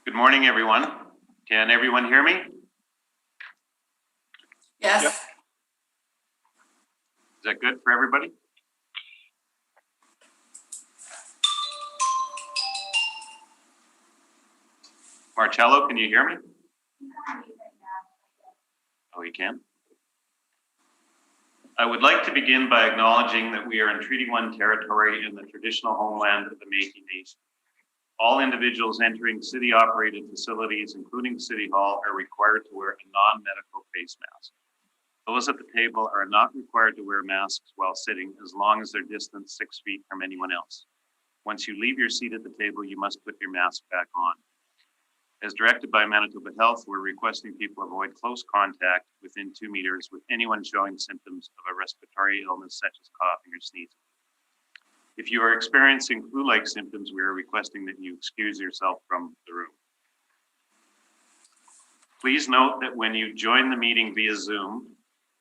Good morning, everyone. Can everyone hear me? Yes. Yep. Is that good for everybody? Marcello, can you hear me? Oh, you can? I would like to begin by acknowledging that we are in Treaty 1 territory in the traditional homeland of the Métis Nation. All individuals entering city-operated facilities, including City Hall, are required to wear a non-medical face mask. Those at the table are not required to wear masks while sitting, as long as they're distanced 6 feet from anyone else. Once you leave your seat at the table, you must put your mask back on. As directed by Manitoba Health, we're requesting people avoid close contact within 2 meters with anyone showing symptoms of a respiratory illness such as coughing or sneezing. If you are experiencing flu-like symptoms, we are requesting that you excuse yourself from the room. Please note that when you join the meeting via Zoom,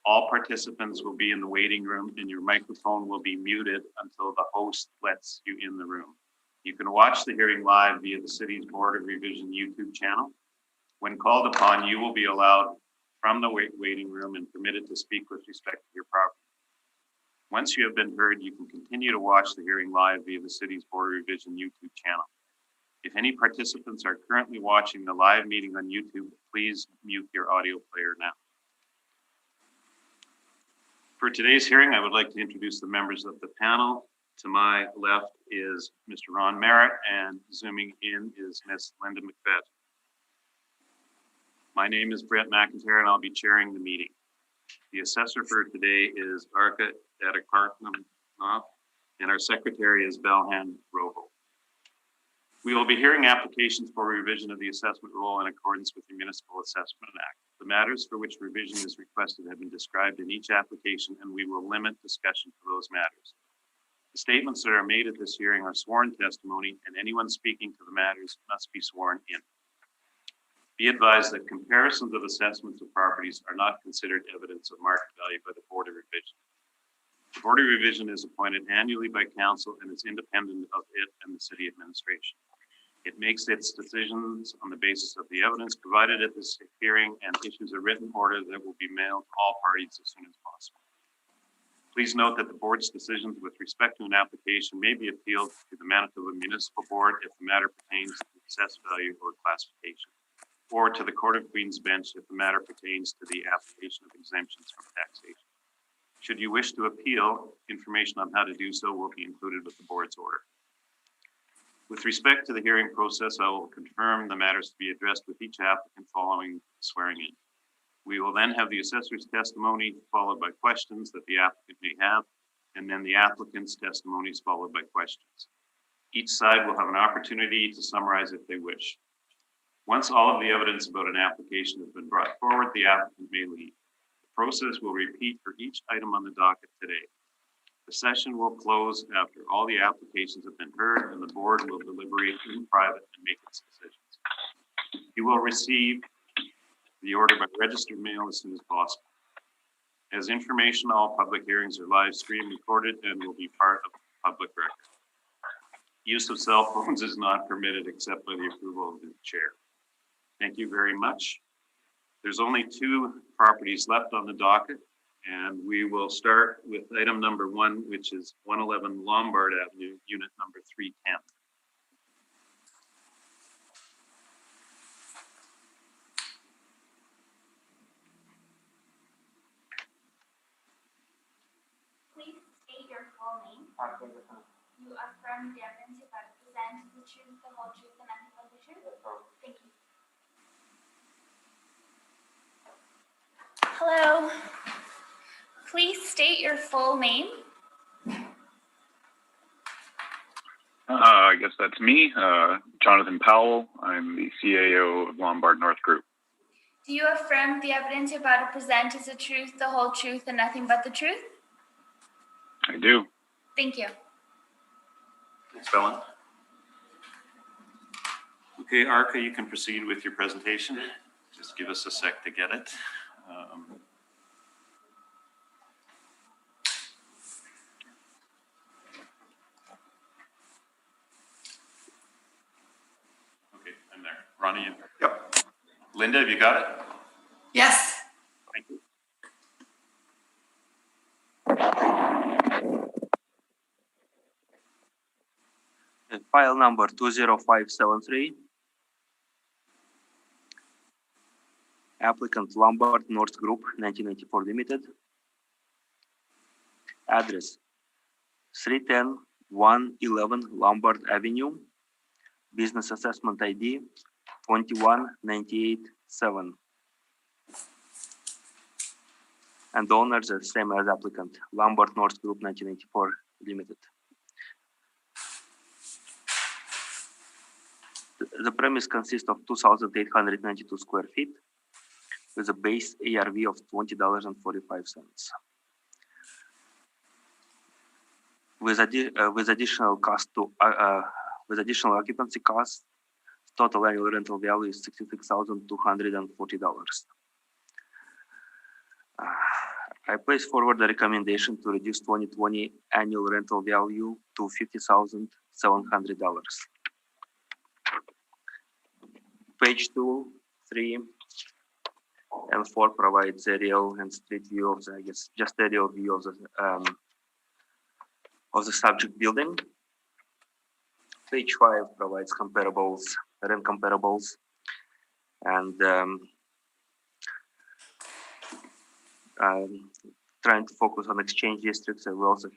all participants will be in the waiting room and your microphone will be muted until the host lets you in the room. You can watch the hearing live via the City's Board of Revision YouTube channel. When called upon, you will be allowed from the waiting room and permitted to speak with respect to your property. Once you have been heard, you can continue to watch the hearing live via the City's Board of Revision YouTube channel. If any participants are currently watching the live meeting on YouTube, please mute your audio player now. For today's hearing, I would like to introduce the members of the panel. To my left is Mr. Ron Merritt, and zooming in is Ms. Linda McFett. My name is Brett McIntyre, and I'll be chairing the meeting. The assessor for today is Arka Dadakartnam, and our secretary is Belhan Rovo. We will be hearing applications for revision of the assessment roll in accordance with the Municipal Assessment Act. The matters for which revision is requested have been described in each application, and we will limit discussion to those matters. The statements that are made at this hearing are sworn testimony, and anyone speaking to the matters must be sworn in. Be advised that comparisons of assessments of properties are not considered evidence of market value by the Board of Revision. The Board of Revision is appointed annually by Council and is independent of it and the City Administration. It makes its decisions on the basis of the evidence provided at this hearing and issues a written order that will be mailed to all parties as soon as possible. Please note that the board's decisions with respect to an application may be appealed to the Manitoba Municipal Board if the matter pertains to assessed value or classification, or to the Court of Queen's Bench if the matter pertains to the application of exemptions from taxation. Should you wish to appeal, information on how to do so will be included with the board's order. With respect to the hearing process, I will confirm the matters to be addressed with each applicant following swearing in. We will then have the assessor's testimony followed by questions that the applicant may have, and then the applicant's testimonies followed by questions. Each side will have an opportunity to summarize if they wish. Once all of the evidence about an application has been brought forward, the applicant may leave. The process will repeat for each item on the docket today. The session will close after all the applications have been heard, and the board will deliberate in private and make its decisions. You will receive the order by registered mail as soon as possible. As information, all public hearings are live streamed, recorded, and will be part of the public record. Use of cell phones is not permitted except by the approval of the chair. Thank you very much. There's only 2 properties left on the docket, and we will start with item number 1, which is 111 Lombard Avenue, unit number 310. Please state your full name. You affirm the evidence you have presented the truth, the whole truth, and nothing but the truth? Thank you. Hello. Please state your full name. I guess that's me, Jonathan Powell. I'm the CAO of Lombard North Group. Do you affirm the evidence you're about to present is the truth, the whole truth, and nothing but the truth? I do. Thank you. Thanks, Bella. Okay, Arka, you can proceed with your presentation. Just give us a sec to get it. Okay, I'm there. Ron. Johnny? Yep. Linda, have you got it? Yes. Thank you. File number 20573. Applicant Lombard North Group 1994 Limited. Address 310 111 Lombard Avenue. Business assessment ID 21987. And the owners are the same as applicant, Lombard North Group 1994 Limited. The premise consists of 2,892 square feet with a base ARV of $20.45. With additional cost to with additional occupancy costs, total annual rental value is $66,240. I place forward the recommendation to reduce 2020 annual rental value to $50,700. Page 2, 3, and 4 provides aerial and street view of the, I guess, just aerial view of the subject building. Page 5 provides comparables, rent comparables, and trying to focus on exchange districts. I will also,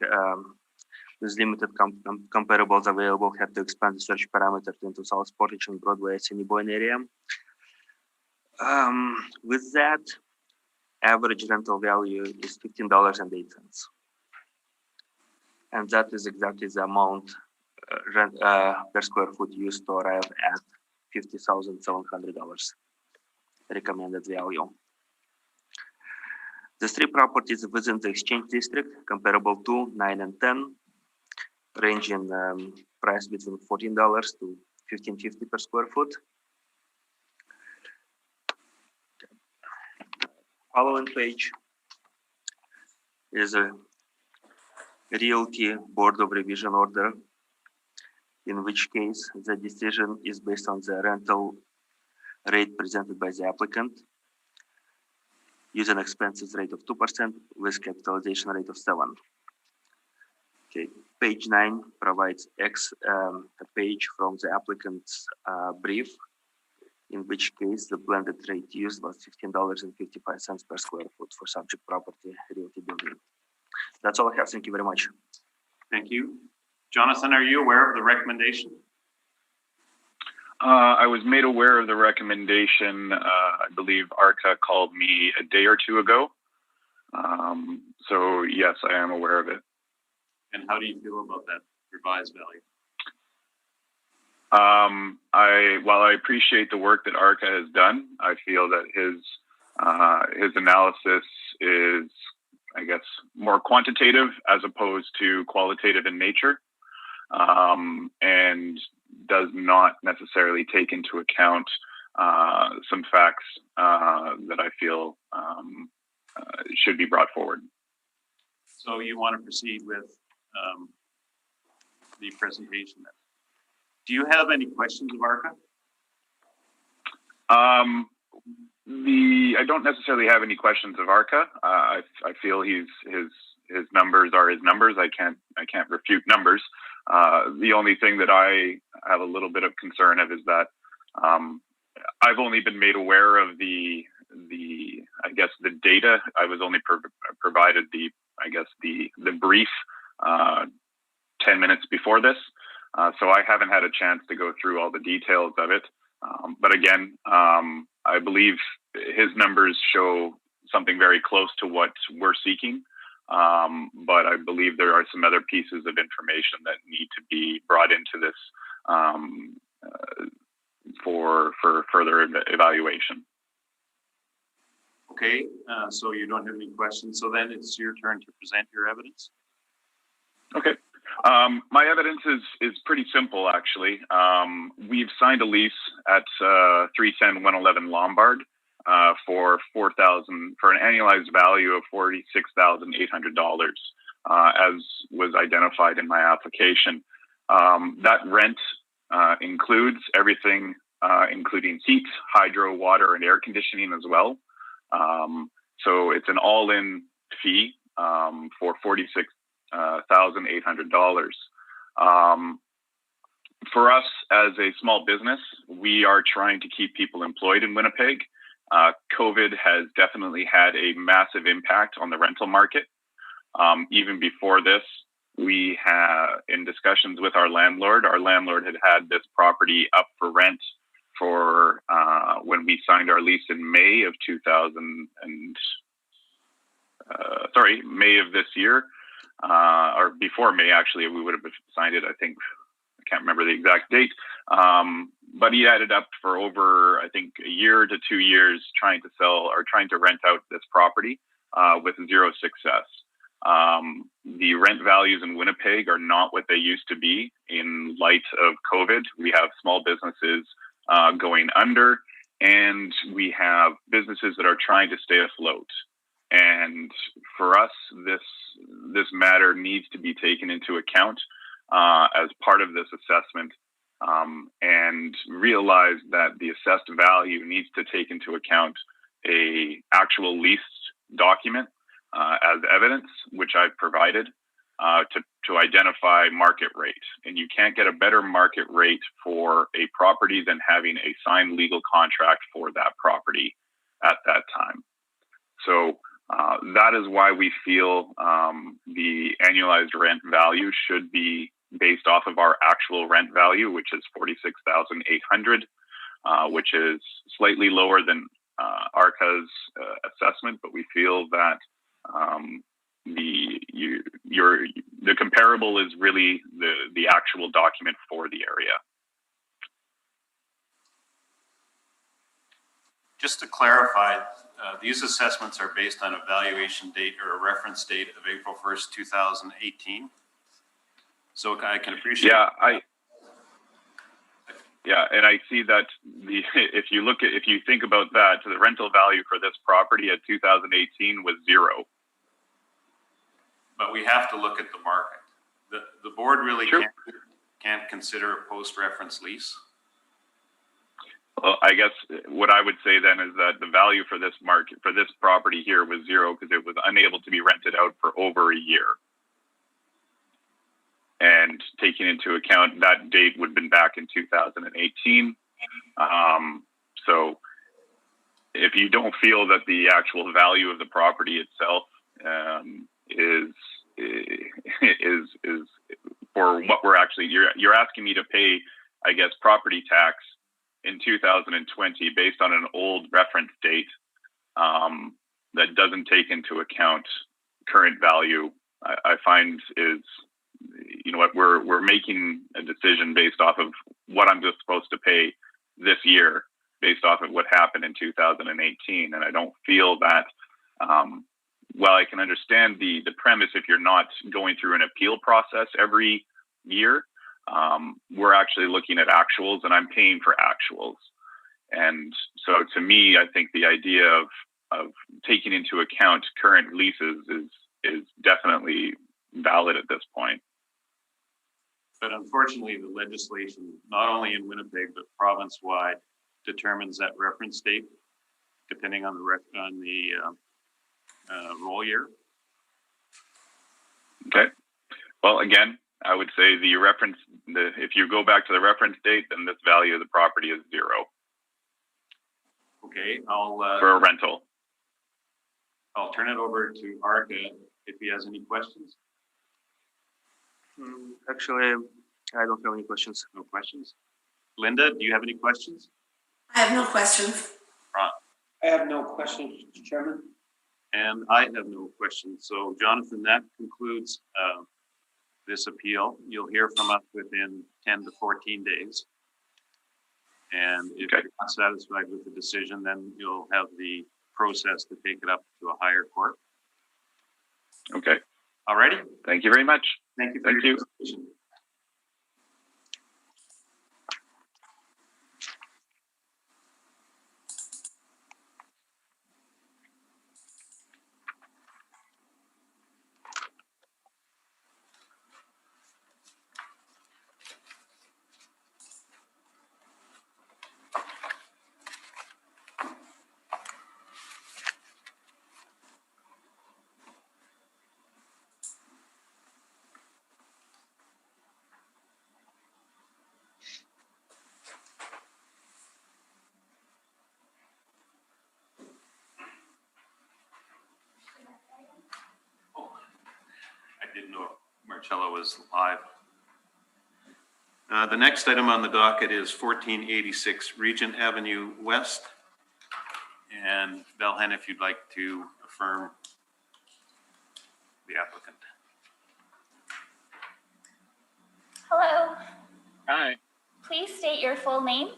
with limited comparables available, have to expand the search parameters into South Portage and Broadway Assiniboine area. With that, average rental value is $15.08. And that is exactly the amount rent per square foot used to arrive at $50,700 recommended value. The three properties within the exchange district, comparable to 9 and 10, range in price between $14 to $15.50 per square foot. Following page is a Realty Board of Revision order, in which case the decision is based on the rental rate presented by the applicant, using expenses rate of 2% with capitalization rate of 7%. Okay, page 9 provides a page from the applicant's brief, in which case the blended rate used was $15.55 per square foot for subject property realty building. That's all I have. Thank you very much. Thank you. Jonathan, are you aware of the recommendation? I was made aware of the recommendation. I believe ARCA called me a day or two ago. So yes, I am aware of it. And how do you feel about that revised value? While I appreciate the work that ARCA has done, I feel that his analysis is, I guess, more quantitative as opposed to qualitative in nature, and does not necessarily take into account some facts that I feel should be brought forward. So you want to proceed with the presentation then? Do you have any questions of ARCA? I don't necessarily have any questions of ARCA. I feel his numbers are his numbers. I can't refute numbers. The only thing that I have a little bit of concern of is that I've only been made aware of the I guess the data. I was only provided the brief 10 minutes before this. So I haven't had a chance to go through all the details of it. But again, I believe his numbers show something very close to what we're seeking. But I believe there are some other pieces of information that need to be brought into this for further evaluation. Okay, so you don't have any questions. So then it's your turn to present your evidence. Okay. My evidence is pretty simple, actually. We've signed a lease at 310-111 Lombard for an annualized value of $46,800, as was identified in my application. That rent includes everything including heat, hydro, water, and air conditioning as well. So it's an all-in fee for $46,800. For us as a small business, we are trying to keep people employed in Winnipeg. COVID has definitely had a massive impact on the rental market. Even before this, we had, in discussions with our landlord had this property up for rent for when we signed our lease in May of May of this year, or before May, actually. We would have signed it, I think, I can't remember the exact date, but he added up for over, I think, a year to 2 years trying to sell or trying to rent out this property with zero success. The rent values in Winnipeg are not what they used to be in light of COVID. We have small businesses going under, and we have businesses that are trying to stay afloat. And for us, this matter needs to be taken into account as part of this assessment, and realize that the assessed value needs to take into account a actual lease document as evidence, which I've provided to identify market rate. And you can't get a better market rate for a property than having a signed legal contract for that property at that time. So that is why we feel the annualized rent value should be based off of our actual rent value, which is $46,800, which is slightly lower than ARCA's assessment, but we feel that the comparable is really the actual document for the area. Just to clarify, these assessments are based on a valuation date or a reference date of April 1st, 2018. So I can appreciate. Yeah, and I see that if you think about that, the rental value for this property at 2018 was zero. But we have to look at the market. The board really can't consider a post-reference lease. Well, I guess what I would say then is that the value for this property here was zero because it was unable to be rented out for over a year. And taking into account that date would have been back in 2018. So if you don't feel that the actual value of the property itself is for what we're actually, you're asking me to pay, I guess, property tax in 2020 based on an old reference date that doesn't take into account current value, I find is, you know what, we're making a decision based off of what I'm just supposed to pay this year based off of what happened in 2018. And I don't feel that, while I can understand the premise if you're not going through an appeal process every year, we're actually looking at actuals and I'm paying for actuals. And so to me, I think the idea of taking into account current leases is definitely valid at this point. But unfortunately, the legislation, not only in Winnipeg, but province-wide, determines that reference date, depending on the roll year. Okay. Well, again, I would say if you go back to the reference date, then this value of the property is zero. Okay, for a rental. I'll turn it over to ARCA if he has any questions. Actually, I don't have any questions. No questions. Linda, do you have any questions? I have no questions. Ron? I have no questions, Mr. Chairman. And I have no questions. So, Jonathan, that concludes this appeal. You'll hear from us within 10 to 14 days. And if you're not satisfied with the decision, then you'll have the process to take it up to a higher court. Okay. All righty. Thank you very much. Thank you. Thank you. Marcello is live. The next item on the docket is 1486 Regent Avenue West. And Belhan, if you'd like to affirm the applicant. Hello, Hi, please state your full name.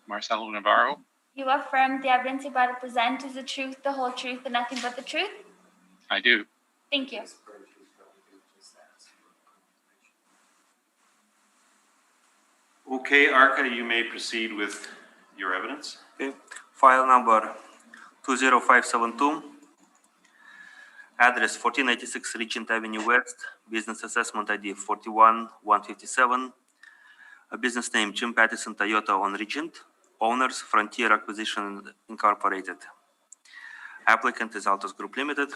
Marcelo Navarro. You affirm the evidence about to present is the truth, the whole truth, and nothing but the truth? I do. Thank you. Okay, Arca, you may proceed with your evidence. Okay. File number 20572. Address 1486 Regent Avenue West. Business assessment ID 41157. A business name Jim Pattison Toyota on Regent. Owners Frontier Acquisition Incorporated. Applicant is Altos Group Limited.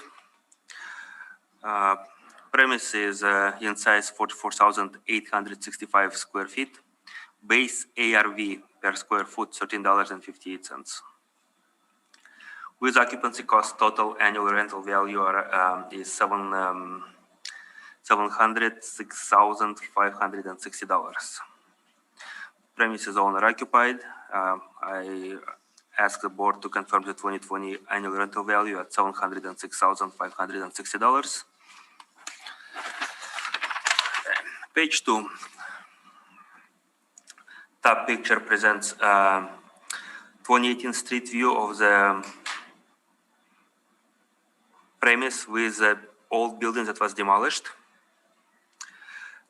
Premise is in size 44,865 square feet. Base ARV per square foot $13.58. With occupancy cost, total annual rental value is $706,560. Premise is owner occupied. I ask the board to confirm the 2020 annual rental value at $706,560. Page 2. Top picture presents 2018 street view of the premise with the old building that was demolished.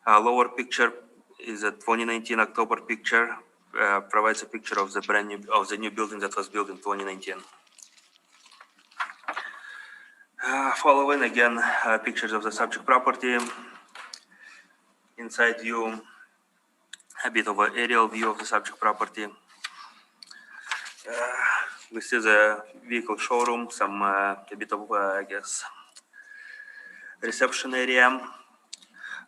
Lower picture is a 2019 October picture, provides a picture of the new building that was built in 2019. Following again pictures of the subject property. Inside view, a bit of an aerial view of the subject property. We see the vehicle showroom, a bit of, I guess, reception area.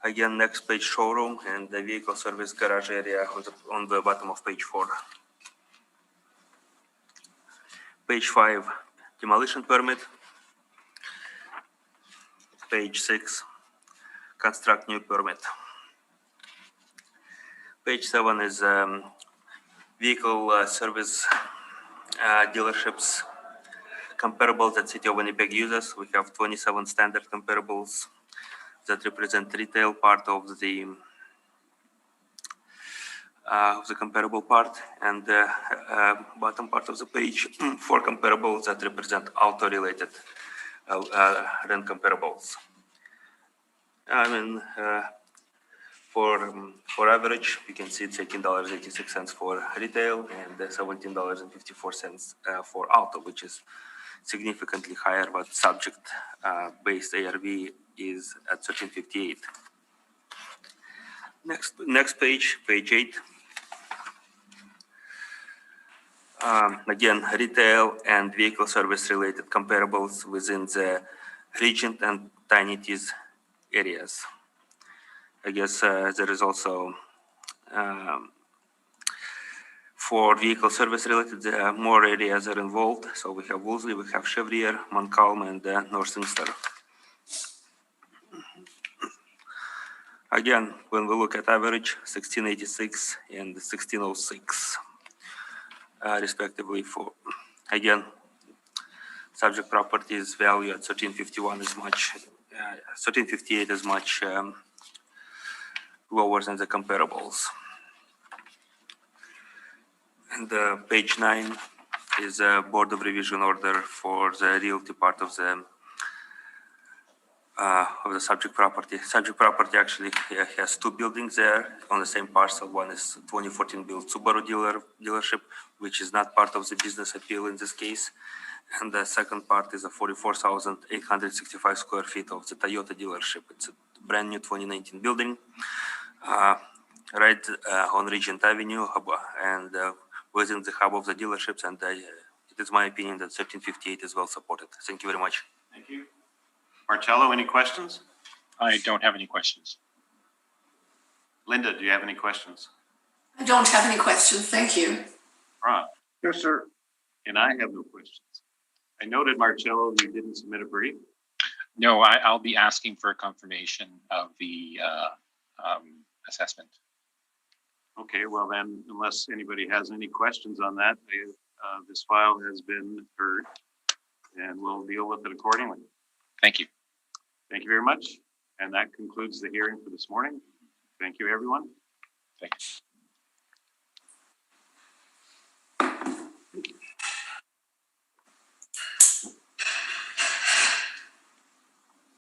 Again, next page showroom and the vehicle service garage area on the bottom of page 4. Page 5, demolition permit. Page 6, construct new permit. Page 7 is vehicle service dealerships comparables that City of Winnipeg uses. We have 27 standard comparables that represent retail part of the comparable part, and the bottom part of the page for comparables that represent auto-related rent comparables. I mean, for average, you can see it's $18.86 for retail and $17.54 for auto, which is significantly higher, but subject based ARV is at 1358. Next page, page 8. Again, retail and vehicle service related comparables within the Regent and Tiny Tees areas. I guess there is also for vehicle service related, more areas are involved. So we have Wolseley, we have Chevrier, Montcalm, and Northminster. Again, when we look at average, 1686 and 1606, respectively. For again, subject properties value at 1351 is much, 1358 is much lower than the comparables. And page 9 is a board of revision order for the realty part of the subject property. Subject property actually has two buildings there on the same parcel. One is 2014 built Subaru dealership, which is not part of the business appeal in this case. And the second part is a 44,865 square feet of the Toyota dealership. It's a brand new 2019 building, right on Regent Avenue and within the hub of the dealerships. And it is my opinion that 1358 is well supported. Thank you very much. Thank you. Marcello, any questions? I don't have any questions. Linda, do you have any questions? I don't have any questions, thank you. Ron? Yes, sir. And I have no questions. I noted, Marcello, you didn't submit a brief. No, I'll be asking for a confirmation of the assessment. Okay, well then, unless anybody has any questions on that, this file has been heard and we'll deal with it accordingly. Thank you. Thank you very much. And that concludes the hearing for this morning. Thank you, everyone. Thanks.